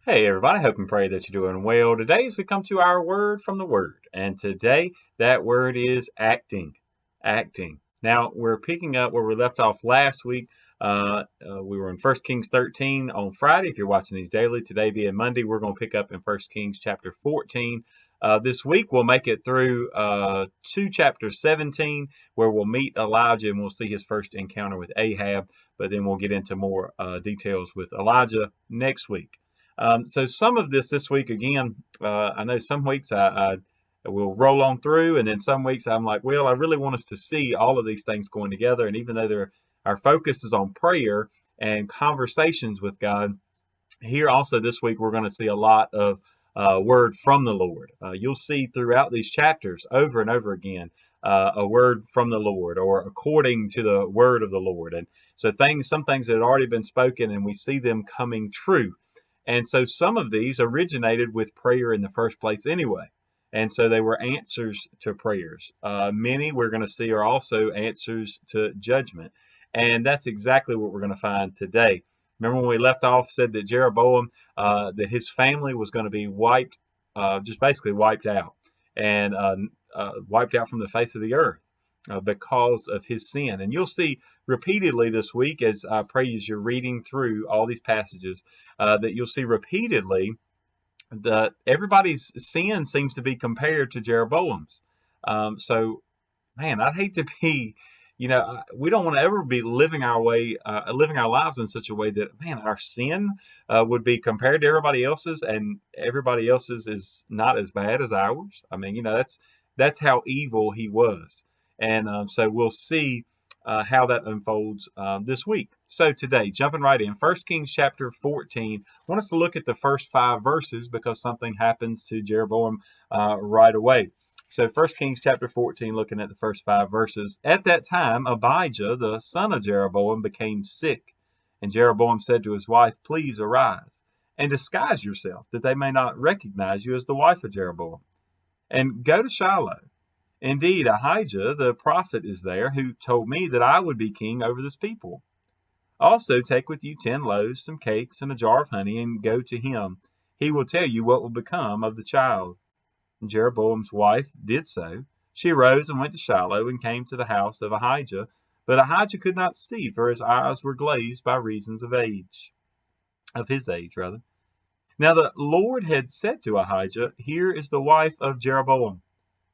Hey everybody, hope and pray that you're doing well. Today as we come to our word from the word, and today that word is acting. Acting. Now we're picking up where we left off last week. We were in 1 Kings 13 on Friday. If you're watching these daily, today being Monday, we're going to pick up in 1 Kings chapter 14. This week we'll make it through to chapter 17, where we'll meet Elijah and we'll see his first encounter with Ahab. But then we'll get into more details with Elijah next week. So some of this week again, I know some weeks I will roll on through, and then some weeks I'm like, well, I really want us to see all of these things going together. And even though our focus is on prayer and conversations with God, here also this week we're going to see a lot of word from the Lord. You'll see throughout these chapters over and over again a word from the Lord or according to the word of the Lord. And so some things that had already been spoken, and we see them coming true. And so some of these originated with prayer in the first place anyway. And so they were answers to prayers. Many we're going to see are also answers to judgment. And that's exactly what we're going to find today. Remember when we left off, said that Jeroboam, that his family was going to be wiped, just basically wiped out, and wiped out from the face of the earth because of his sin. And you'll see repeatedly this week, as I pray as you're reading through all these passages, that you'll see repeatedly that everybody's sin seems to be compared to Jeroboam's. So, man, I'd hate to be, we don't want to ever be living our lives in such a way that, man, our sin would be compared to everybody else's, and everybody else's is not as bad as ours. I mean, that's how evil he was. And so we'll see how that unfolds this week. So today, jumping right in, 1 Kings chapter 14, I want us to look at the first 5 verses because something happens to Jeroboam right away. So 1 Kings chapter 14, looking at the first 5 verses. At that time, Abijah, the son of Jeroboam, became sick. And Jeroboam said to his wife, "Please arise and disguise yourself, that they may not recognize you as the wife of Jeroboam. And go to Shiloh. Indeed, Ahijah the prophet is there, who told me that I would be king over this people. Also take with you 10 loaves, some cakes, and a jar of honey, and go to him. He will tell you what will become of the child." And Jeroboam's wife did so. She arose and went to Shiloh and came to the house of Ahijah. But Ahijah could not see, for his eyes were glazed by reasons of his age. Now the Lord had said to Ahijah, "Here is the wife of Jeroboam,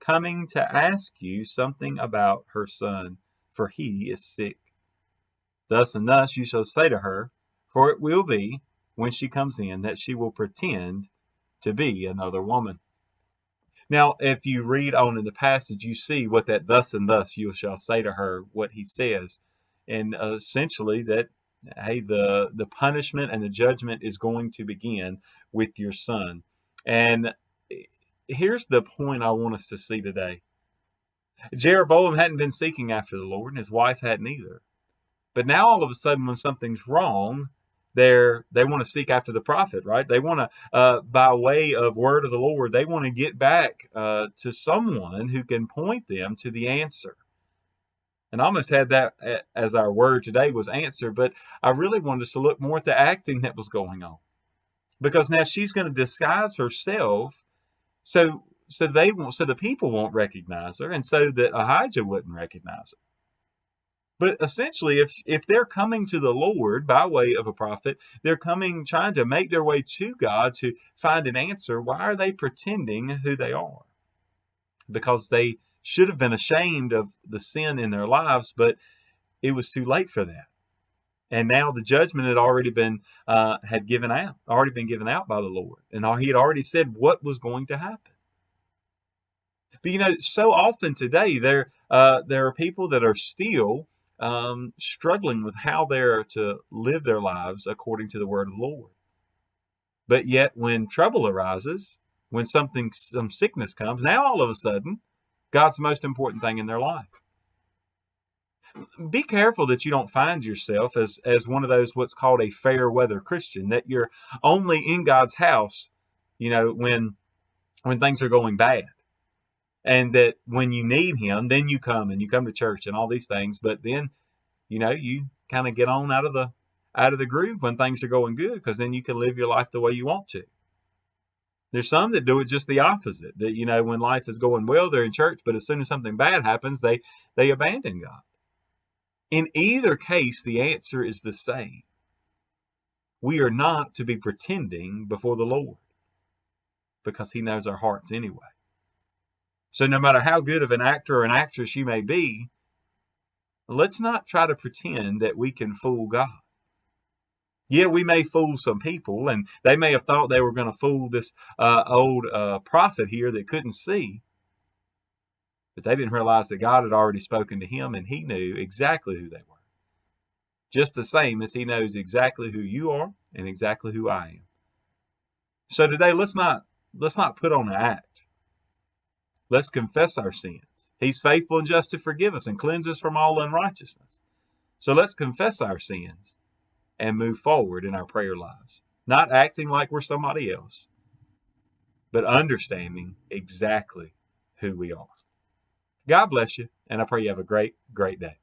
coming to ask you something about her son, for he is sick. Thus and thus you shall say to her, for it will be, when she comes in, that she will pretend to be another woman." Now, if you read on in the passage, you see what that "thus and thus you shall say to her," what he says. And essentially that, hey, the punishment and the judgment is going to begin with your son. And here's the point I want us to see today. Jeroboam hadn't been seeking after the Lord, and his wife hadn't either. But now all of a sudden, when something's wrong, they want to seek after the prophet, right? They want to, by way of word of the Lord, they want to get back to someone who can point them to the answer. And I almost had that as our word today was answer, but I really wanted us to look more at the acting that was going on. Because now she's going to disguise herself so the people won't recognize her, and so that Ahijah wouldn't recognize her. But essentially, if they're coming to the Lord by way of a prophet, they're coming trying to make their way to God to find an answer. Why are they pretending who they are? Because they should have been ashamed of the sin in their lives, but it was too late for that. And now the judgment had already been given out by the Lord, and he had already said what was going to happen. But so often today there are people that are still struggling with how they're to live their lives according to the word of the Lord. But yet when trouble arises, when some sickness comes, now all of a sudden, God's the most important thing in their life. Be careful that you don't find yourself as one of those what's called a fair weather Christian, that you're only in God's house, when things are going bad. And that when you need him, then you come to church and all these things. But then, you kind of get on out of out of the groove when things are going good, because then you can live your life the way you want to. There's some that do it just the opposite. That, when life is going well, they're in church, but as soon as something bad happens, they abandon God. In either case, the answer is the same. We are not to be pretending before the Lord, because He knows our hearts anyway. So no matter how good of an actor or an actress you may be, let's not try to pretend that we can fool God. Yeah, we may fool some people, and they may have thought they were going to fool this old prophet here that couldn't see, but they didn't realize that God had already spoken to him, and He knew exactly who they were. Just the same as He knows exactly who you are and exactly who I am. So today, let's not put on an act. Let's confess our sins. He's faithful and just to forgive us and cleanse us from all unrighteousness. So let's confess our sins and move forward in our prayer lives. Not acting like we're somebody else, but understanding exactly who we are. God bless you, and I pray you have a great, great day.